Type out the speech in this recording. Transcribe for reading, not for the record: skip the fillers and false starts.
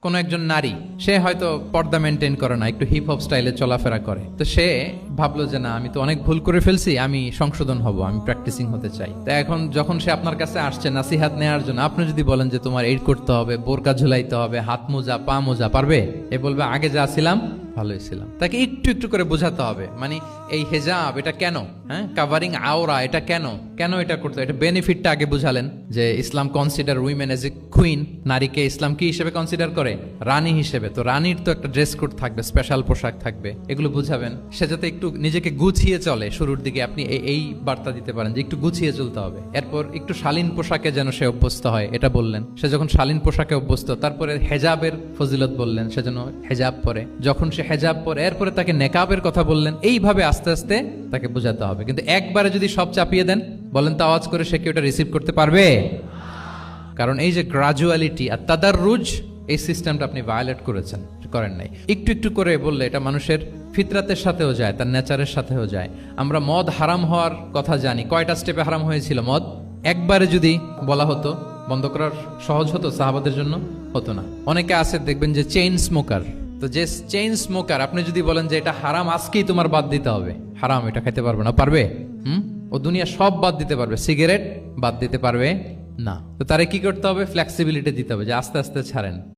কোনো একজন নারী, সে হয়তো পর্দা মেনটেন করে না, একটু হিপ হপ স্টাইলে চলাফেরা করে, তো সে ভাবলো যে না, আমি তো অনেক ভুল করে ফেলছি, আমি সংশোধন হব, আমি প্র্যাকটিসিং হতে চাই। তো এখন যখন সে আপনার কাছে আসছে নাসিহাত নেওয়ার জন্য, আপনি যদি বলেন যে তোমার এইড করতে হবে, বোরকা ঝুলাইতে হবে, হাত মোজা পা মোজা, পারবে? এ বলবে আগে যা ছিলাম ভালোই ছিলাম। তাকে একটু একটু করে বোঝাতে হবে, মানে এই হেজাব এটা কেন, হ্যাঁ, কাভারিং আওরা এটা কেন, কেন এটা করতে, এটা বেনিফিটটা আগে বুঝালেন যে Islam consider women as a queen, নারীকে ইসলাম কি হিসেবে কনসিডার করে? রানী হিসেবে। তো রানীর তো একটা ড্রেস কোড থাকবে, স্পেশাল পোশাক থাকবে, এগুলো বুঝাবেন। সে যাতে একটু নিজেকে গুছিয়ে চলে, শুরুর দিকে আপনি এই বার্তা দিতে পারেন যে একটু গুছিয়ে চলতে হবে। এরপর একটু শালীন পোশাকে যেন সে অভ্যস্ত হয়, এটা বললেন। সে যখন শালীন পোশাকে অভ্যস্ত, তারপরে হেজাবের ফজিলত বললেন, সে যেন হেজাব পরে। যখন সে হেজাব পরে, এরপরে তাকে নেকাবের কথা বললেন। এইভাবে আস্তে আস্তে তাকে বোঝাতে হবে। কিন্তু একবারে যদি সব চাপিয়ে দেন, বলেন তো আওয়াজ করে, সে কি ওটা রিসিভ করতে পারবে? কারণ এই যে গ্রাজুয়ালিটি আর তাদাররুজ, এই সিস্টেমটা আপনি ভায়োলেট করেছেন, করেন নাই। একটু একটু করে বললে এটা মানুষের ফিতরাতের সাথেও যায়, তার নেচারের সাথেও যায়। আমরা মদ হারাম হওয়ার কথা জানি, কয়টা স্টেপে হারাম হয়েছিল মদ? একবারে যদি বলা হতো বন্ধ করার সহজ হতো সাহাবাদের জন্য? হতো না। অনেকে আছে দেখবেন যে চেইন স্মোকার, তো যে চেইন স্মোকার, আপনি যদি বলেন যে এটা হারাম, আজকেই তোমার বাদ দিতে হবে, হারাম, এটা খাইতে পারবে না, পারবে? ও দুনিয়া সব বাদ দিতে পারবে, সিগারেট বাদ দিতে পারবে না। তো তারে কি করতে হবে? ফ্লেক্সিবিলিটি দিতে হবে, যে আস্তে আস্তে ছাড়েন।